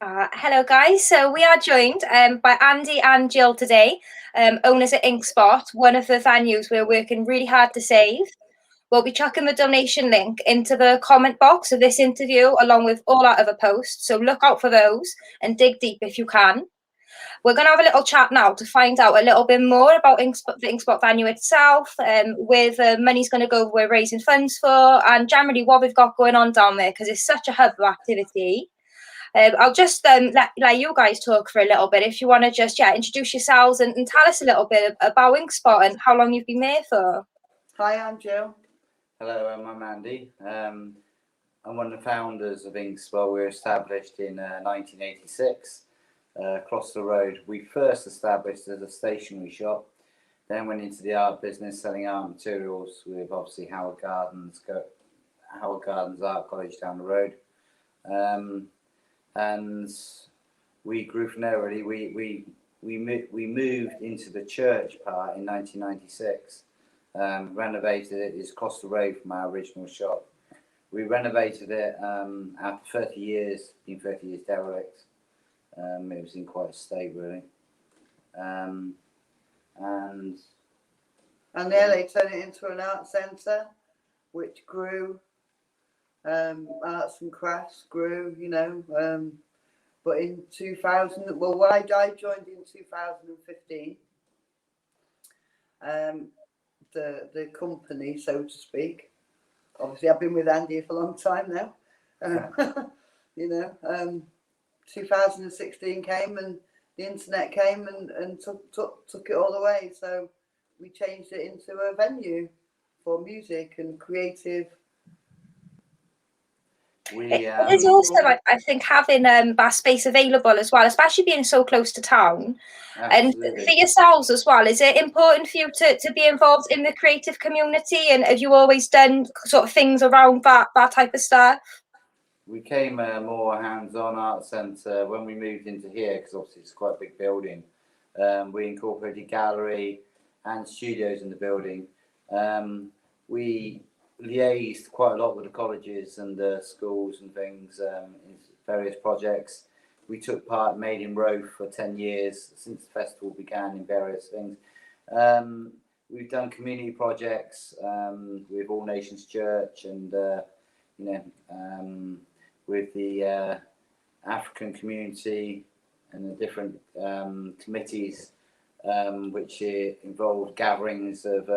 Hello guys, so we are joined by Andy and Jill today, owners at Inkspot, one of the venues we're working really hard to save. We'll be chucking the donation link into the comment box of this interview along with all our other posts, so look out for those and dig deep if you can. We're going to have a little chat now to find out a little bit more about the Inkspot venue itself, where the money's going to go, we're raising funds for, and generally what we've got going on down there, because it's such a hub of activity. I'll just let you guys talk for a little bit. If you want to just introduce yourselves and tell us a little bit about Inkspot and how long you've been there for. Hi, I'm Jill. Hello, I'm Andy. I'm one of the founders of Inkspot. We were established in 1986 across the road. We first established as a stationery shop, then went into the art business selling art materials with obviously Howard Gardens Art College down the road. And we grew from there really. We moved into the church part in 1996. Renovated it. It's across the road from our original shop. We renovated it after 30 years, been 30 years derelict. It was in quite a state really. And there they turned it into an art centre, which grew. Arts and crafts grew, but in 2000, I joined in 2015. The company, so to speak. Obviously, I've been with Andy for a long time now. 2016 came and the internet came and took it all away. So we changed it into a venue for music and creative. It is also, I think, having that space available as well, especially being so close to town. Absolutely. And for yourselves as well, is it important for you to be involved in the creative community? And have you always done sort of things around that type of stuff? We came a more hands-on art centre when we moved into here, because obviously it's quite a big building. We incorporated gallery and studios in the building. We liaised quite a lot with the colleges and the schools and things in various projects. We took part in Made in Roth for 10 years since the festival began in various things. We've done community projects with All Nations Church and with the African community and the different committees which involved gatherings of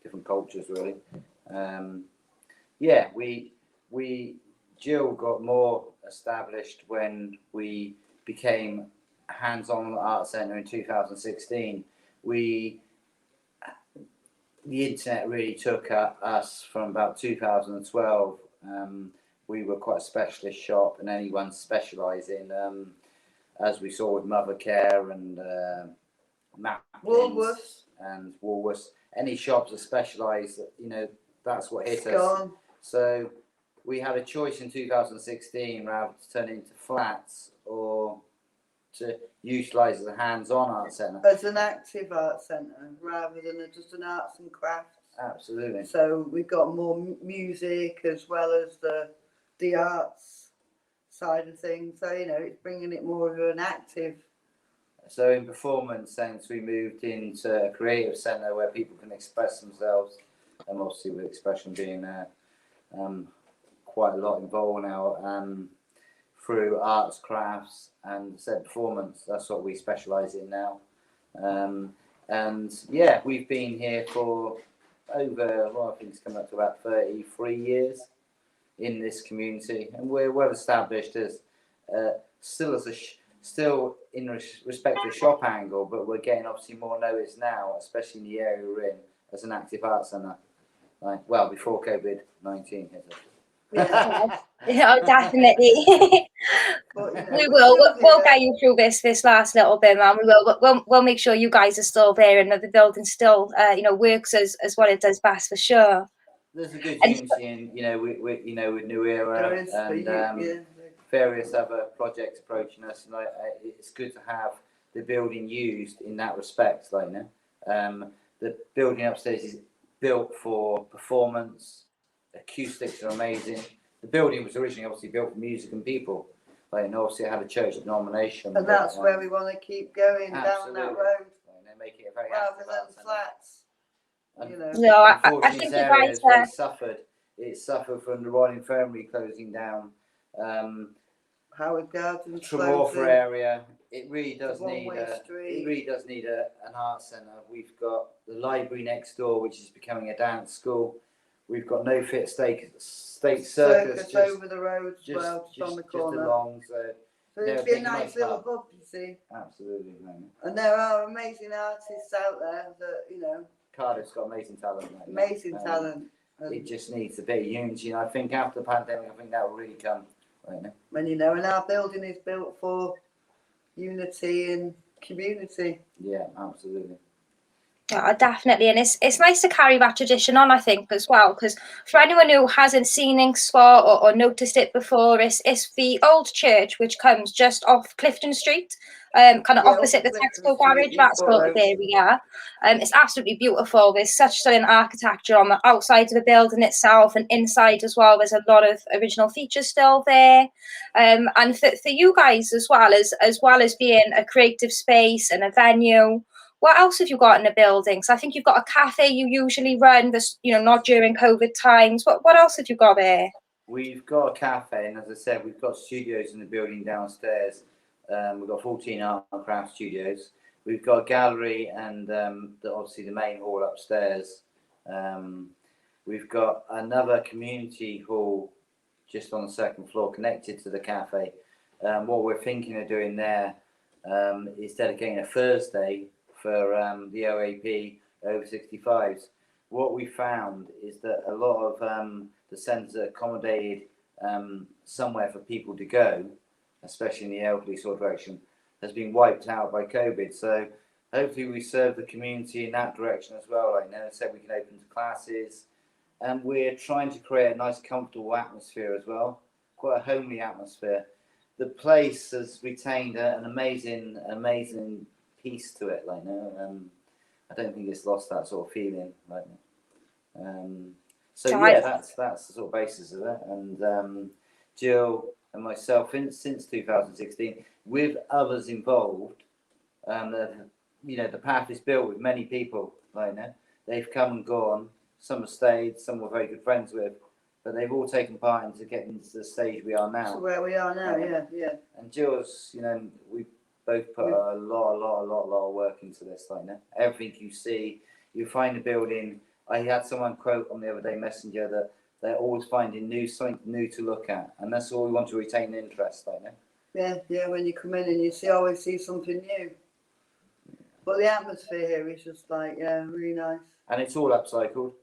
different cultures really. Jill got more established when we became a hands-on art centre in 2016. The internet really took us from about 2012. We were quite a specialist shop, and anyone specialising, as we saw with Mother Care and Woolworths and Woolworths. Any shops that specialise, that's what hit us. So we had a choice in 2016 rather to turn it into flats or to utilise as a hands-on art centre. As an active art centre rather than just an arts and crafts. Absolutely. So we've got more music as well as the arts side of things. So, it's bringing it more of an active. So in performance sense, we moved into a creative centre where people can express themselves, and obviously with expression being quite a lot involved now through arts, crafts, and said performance. That's what we specialise in now. We've been here for over, I think it's coming up to about 33 years in this community, and we're well established as still in respect to the shop angle, but we're getting obviously more notice now, especially in the area we're in, as an active art centre. Before COVID-19 hit us. Yeah, definitely. We'll get you through this last little bit, man. We'll make sure you guys are still there and that the building still works as what it does best for sure. There's a good unity with New Era and various other projects approaching us, and it's good to have the building used in that respect. The building upstairs is built for performance. Acoustics are amazing. the building was originally obviously built for music and people. Like, and obviously it had a church denomination. And that's where we want to keep going, down that absolutely. road, They make it a very rather active than arts centre. flats. You know. No, I Unfortunately, think this you area guys has really suffered. It suffered from the Royal Infirmary closing down. Howard Gardens Tremorfa closing. area. It really does The need one-way street. it really does need an arts centre. We've got the library next door, which is becoming a dance school. We've got No Fit State Circus just over the road as well, just on the corner. Just along, so it'd be a nice little hub, you see. Absolutely, man. And there are amazing artists out there that, you know. Cardiff's got amazing talent. Amazing talent. It just needs a bit of unity, and I think after the pandemic, I think that will really come. When you know, and our building is built for unity and community. Yeah, absolutely. Yeah, definitely, and it's nice to carry that tradition on, I think, as well, because for anyone who hasn't seen Inkspot or noticed it before, it's the old church which comes just off Clifton Street, kind of opposite the Textile Garage, that sort of area. It's absolutely beautiful. There's such stunning architecture on the outside of the building itself, and inside as well. There's a lot of original features still there, and for you guys as well as being a creative space and a venue. What else have you got in the building? So I think you've got a cafe you usually run, this, you know, not during COVID times. What else have you got there? We've got a cafe, and as I said, we've got studios in the building downstairs. We've got 14 art and craft studios. We've got a gallery and obviously the main hall upstairs. We've got another community hall just on the second floor connected to the cafe. What we're thinking of doing there is dedicating a Thursday for the OAP over 65s. What we found is that a lot of the centres accommodated somewhere for people to go, especially in the elderly sort of direction, has been wiped out by COVID. So hopefully we serve the community in that direction as well. Like I said, we can open to classes, and we're trying to create a nice comfortable atmosphere as well, quite a homely atmosphere. The place has retained an amazing piece to it, like I don't think it's lost that sort of feeling, like so yeah, that's the sort of basis of it. And Jill and myself, since 2016, with others involved, you know, the path is built with many people, like they've come and gone. Some have stayed, some we're very good friends with, but they've all taken part into getting to the stage we are now. So where we are now, yeah. And Jill's, you know, we both put a lot of work into this, like everything you see, you find the building. I had someone quote on the other day Messenger that they're always finding something new to look at, and that's all we want to retain interest, like Yeah, when you come in and you always see something new. But the atmosphere here is just like, really nice. And it's all upcycled.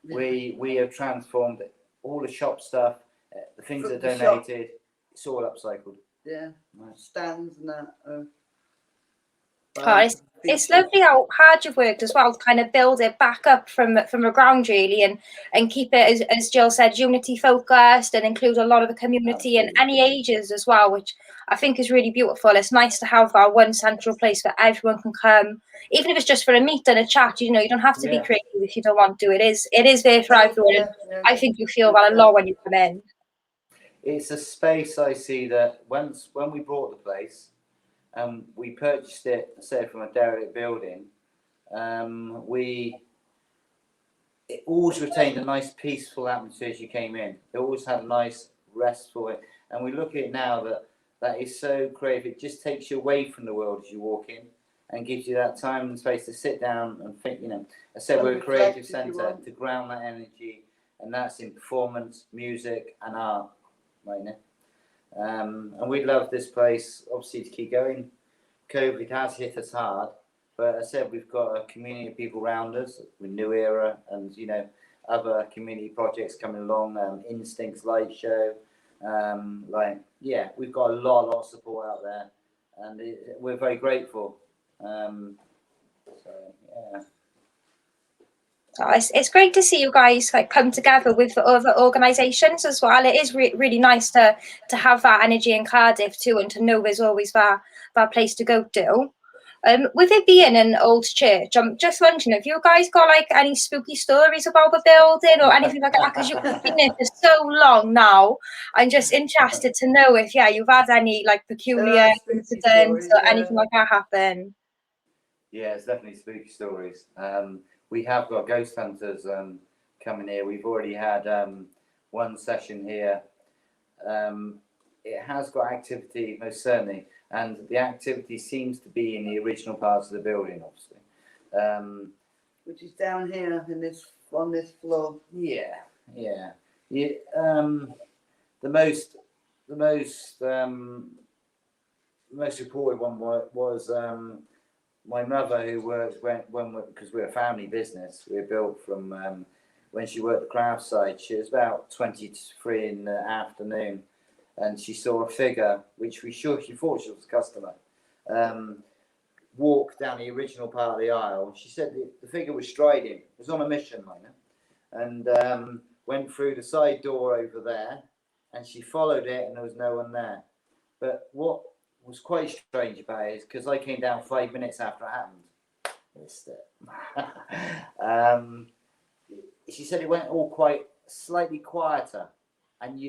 Yeah. We have transformed all the shop stuff, the things that are donated, it's all upcycled. Yeah, nice. Stands and that. It's lovely how hard you've worked as well to kind of build it back up from the ground, really, and keep it, as Jill said, unity focused and include a lot of the community and any ages as well, which I think is really beautiful. It's nice to have that one central place where everyone can come, even if it's just for a meet and a chat. You know, you don't have to be creative if you don't want to. It is there for everyone. I think you feel that a lot when you come in. It's a space I see that when we bought the place, we purchased it, say, from a derelict building. It always retained a nice peaceful atmosphere as you came in. It always had a nice restful, and we look at it now that is so creative. It just takes you away from the world as you walk in, and gives you that time and space to sit down and think. You know, I said we're a creative centre to ground that energy, and that's in performance, music, and art, right now. And we'd love this place, obviously, to keep going. COVID has hit us hard, but as I said, we've got a community of people around us with New Era and, you know, other community projects coming along, Instincts Light Show. We've got a lot of support out there, and we're very grateful. It's great to see you guys come together with the other organisations as well. It is really nice to have that energy in Cardiff too, and to know there's always that place to go to. With it being an old church, I'm just wondering if you guys got like any spooky stories about the building or anything like that, because you've been there for so long now. I'm just interested to know if you've had any like peculiar spooky incidents stories, or yeah. anything like that happen. Yeah, it's definitely spooky stories. We have got ghost hunters coming here. We've already had one session here. It has got activity, most certainly, and the activity seems to be in the original parts of the building, obviously. Which is down here in this on this floor. Yeah. The most reported one was my mother, who works because we're a family business. We're built from when she worked the craft side. She was about 23 in the afternoon, and she saw a figure, which she thought she was a customer, walk down the original part of the aisle. She said the figure was striding. It was on a mission, and went through the side door over there, and she followed it, and there was no one there. But what was quite strange about it is because I came down 5 minutes after it happened. She said it went all quite slightly quieter, and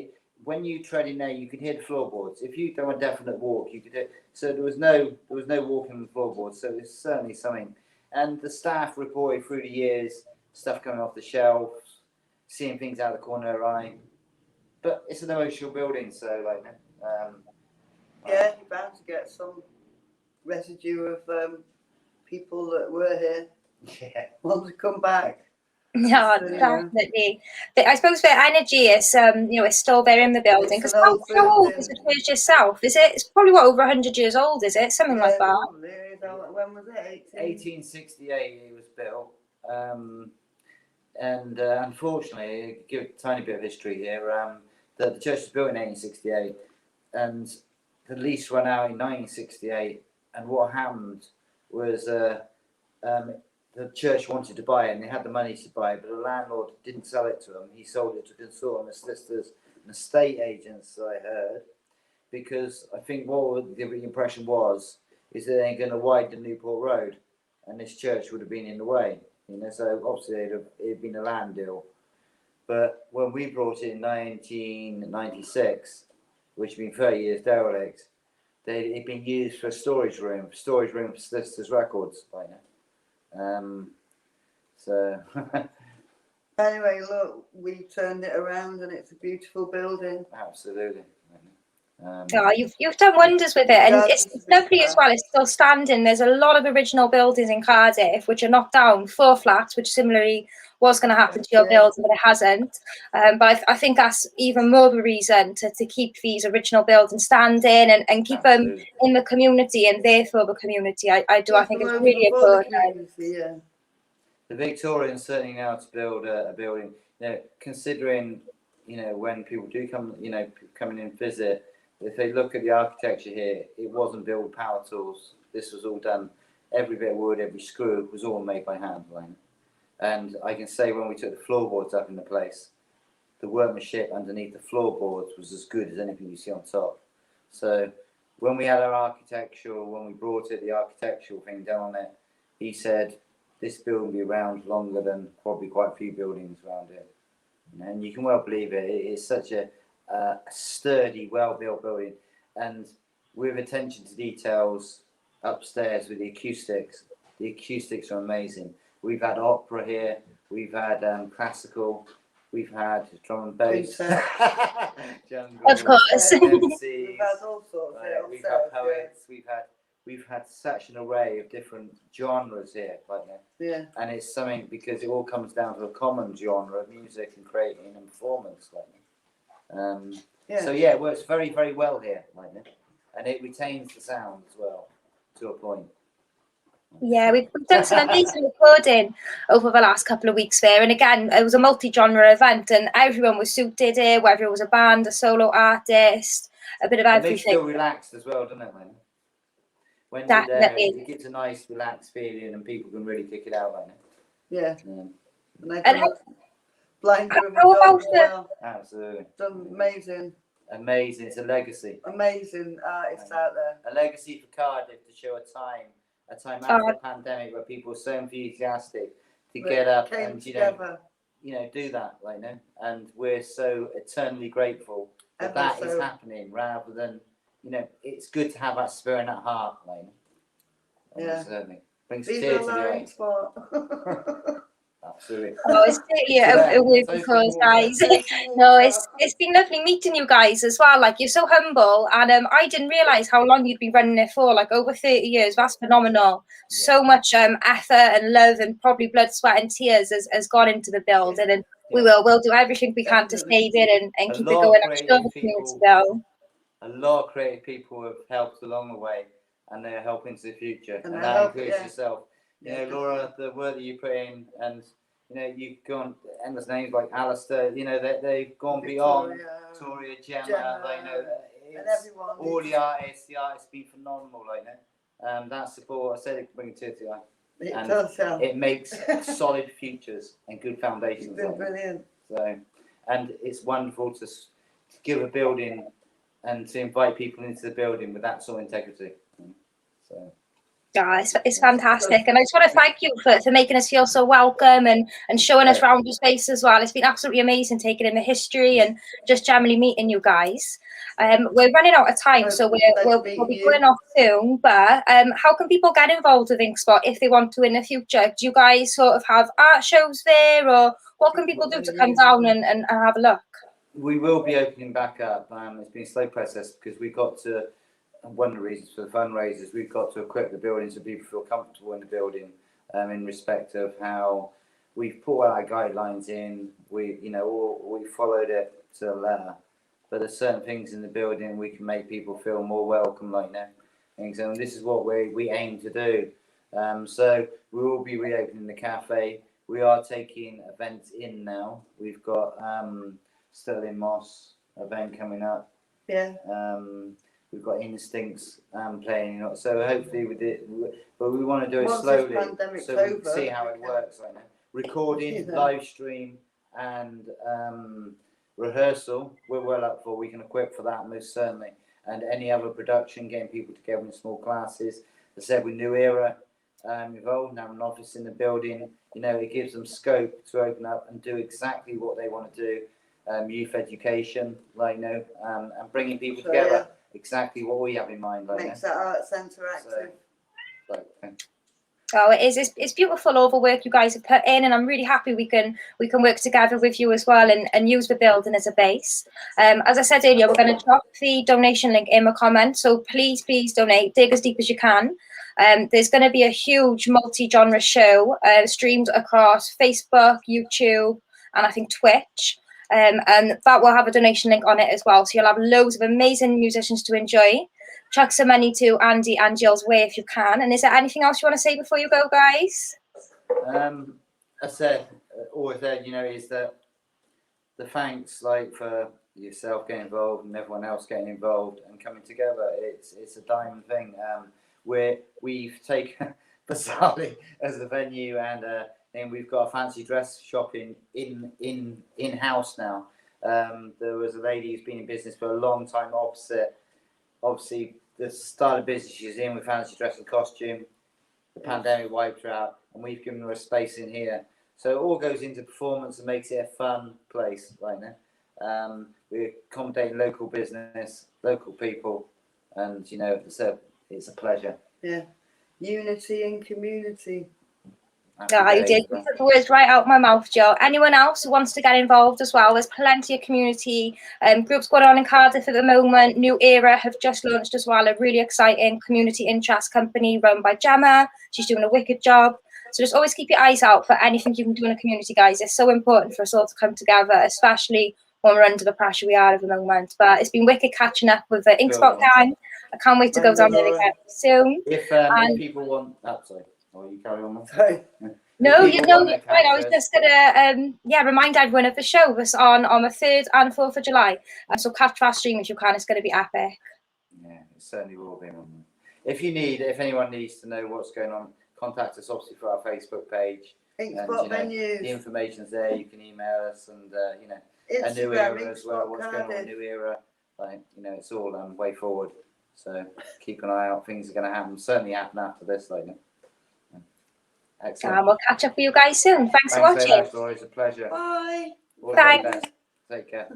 when you tread in there, you could hear the floorboards. If you do a definite walk, you could hear. So there was no walking on the floorboards. So it's certainly something. And the staff reported through the years stuff coming off the shelves, seeing things out of the corner of their eye. But it's an emotional building, so Yeah, you're bound to get some residue of people that were here yeah. want to come back. Yeah, So, definitely. But I suppose the energy is, is still there in the building. It's Because an old how old building. is the church itself? Is it? It's probably over 100 years old. Is it something like that? Probably. When was it? 1868 it was built, and unfortunately, give a tiny bit of history here. The church was built in 1868, and the lease ran out in 1968. And what happened was the church wanted to buy it, and they had the money to buy it, but the landlord didn't sell it to them. He sold it to consortium solicitors and estate agents, I heard, because I think what the impression was is that they're going to widen Newport Road, and this church would have been in the way. So obviously it'd been a land deal. But when we brought it in 1996, which had been 30 years derelict, it'd been used for a storage room for solicitors' records by now. So Anyway, look, we turned it around, and it's a beautiful building. absolutely. Oh, you've done wonders with it, and it's lovely as well. It's still standing. There's a lot of original buildings in Cardiff which are knocked down, 4 flats, which similarly was going to happen to your building, but it hasn't. But I think that's even more of a reason to keep these original buildings standing and keep them in the community and there for the community. I think it's really important. Yeah. The Victorians certainly know how to build a building. Considering when people do come in and visit, if they look at the architecture here, it wasn't built with power tools. This was all done. Every bit of wood, every screw was all made by hand. And I can say when we took the floorboards up in the place, the workmanship underneath the floorboards was as good as anything you see on top. So when we had when we brought the architectural thing down on it, he said this building will be around longer than probably quite a few buildings around here. And you can well believe it. It is such a sturdy, well-built building, and with attention to details upstairs with the acoustics are amazing. We've had opera here, we've had classical, we've had drum and bass, jungle, of course. We've had all sorts. We've had poets. We've had such an array of different genres here, Yeah. And it's something because it all comes down to a common genre of music and creating and performance, So it works very, very well here, and it retains the sound as well to a point. Yeah, we've done some amazing recording over the last couple of weeks there, and again, it was a multi-genre event, and everyone was suited here, whether it was a band, a solo artist, a bit of everything. It makes you feel relaxed as well, doesn't it, man? When Definitely. you're there, it gives a nice, relaxed feeling, and people can really kick it out, Yeah. And blind how about Absolutely. done amazing. Amazing. It's a legacy. Amazing artists out there. A legacy for Cardiff to show a time a time after the pandemic where people were so enthusiastic to get up and do that, like, and we're so eternally grateful that is happening, rather than, it's good to have that spirit and that heart, like, certainly brings tears to the eyes. Absolutely. Oh, it's a working cause, guys. No, it's been lovely meeting you guys as well. Like, you're so humble, and I didn't realise how long you'd been running it for. Like, over 30 years. That's phenomenal. So much effort and love, and probably blood, sweat, and tears has gone into the building, and we'll do everything we can to save it and keep it going. I'm sure the community will. A lot of creative people have helped along the way, and they're helping into the future, and that includes yourself. Laura, the work that you put in, and you've gone endless names like Alistair. They've gone beyond. Victoria, Gemma, and everyone. All the artists have been phenomenal. That support, I said, it brings tears to the eye. It does, it makes solid futures and good foundations. It's been brilliant. So, and it's wonderful to give a building and to invite people into the building with that sort of integrity. So. Yeah, it's fantastic, and I just want to thank you for making us feel so welcome and showing us around your space as well. It's been absolutely amazing taking in the history and just generally meeting you guys. We're running out of time, so we'll be going off soon. But how can people get involved with Inkspot if they want to in the future? Do you guys sort of have art shows there, or what can people do to come down and have a look? We will be opening back up. It's been a slow process because we got to. One of the reasons for the fundraisers, we've got to equip the building so people feel comfortable in the building, in respect of how we've put our guidelines in. We followed it to the letter, but there's certain things in the building we can make people feel more welcome, and so this is what we aim to do. So we will be reopening the cafe. We are taking events in now. We've got Sterling Moss event coming up. We've got Instincts playing, so hopefully but we want to do it slowly, so we can see how it works. Recording, live stream, and rehearsal, we're well up for. We can equip for that most certainly, and any other production, getting people together in small classes. As I said, with New Era involved, and have an office in the building, it gives them scope to open up and do exactly what they want to do. Youth education, and bringing people together. Exactly what we have in mind. Makes that art centre active. Oh, it is. It's beautiful, all the work you guys have put in, and I'm really happy we can work together with you as well and use the building as a base. As I said earlier, we're going to drop the donation link in the comments, so please donate. Dig as deep as you can. There's going to be a huge multi-genre show streamed across Facebook, YouTube, and I think Twitch. And that will have a donation link on it as well, so you'll have loads of amazing musicians to enjoy. Chuck some money to Andy and Jill's way if you can. And is there anything else you want to say before you go, guys? I said always there, is that the thanks for yourself getting involved and everyone else getting involved and coming together. It's a diamond thing. We've taken Basali as the venue, and we've got a fancy dress shop in house now. There was a lady who's been in business for a long time opposite. Obviously, the style of business she's in with fancy dress and costume. The pandemic wiped her out, and we've given her a space in here. So it all goes into performance and makes it a fun place right now. We're accommodating local business, local people, and it's a pleasure. Yeah, unity and community. Yeah, you did. You took the words right out of my mouth, Jill. Anyone else who wants to get involved as well, there's plenty of community groups going on in Cardiff at the moment. New Era have just launched as well, a really exciting community interest company run by Gemma. She's doing a wicked job. So just always keep your eyes out for anything you can do in a community, guys. It's so important for us all to come together, especially when we're under the pressure we are at the moment. But it's been wicked catching up with the Inkspot gang. I can't wait to go down there again soon. If people want that, sorry. Or you carry on. No, you're fine. I was just gonna remind everyone of the show was on the 3rd and 4th of July. So catch our stream if you can. It's going to be epic. Yeah, it certainly will be. If anyone needs to know what's going on, contact us obviously for our Facebook page. Inkspot venues. The information's there. You can email us, and Instagram, a New Era as well. Inkspot What's going on with New Era? It's all way forward. So keep an eye out. Things are going to happen. Certainly happen after this, like. Excellent. And we'll catch up with you guys soon. Thanks for Thanks watching. very much, Laura. It's a pleasure. Bye. All the very Thanks. best. Take care.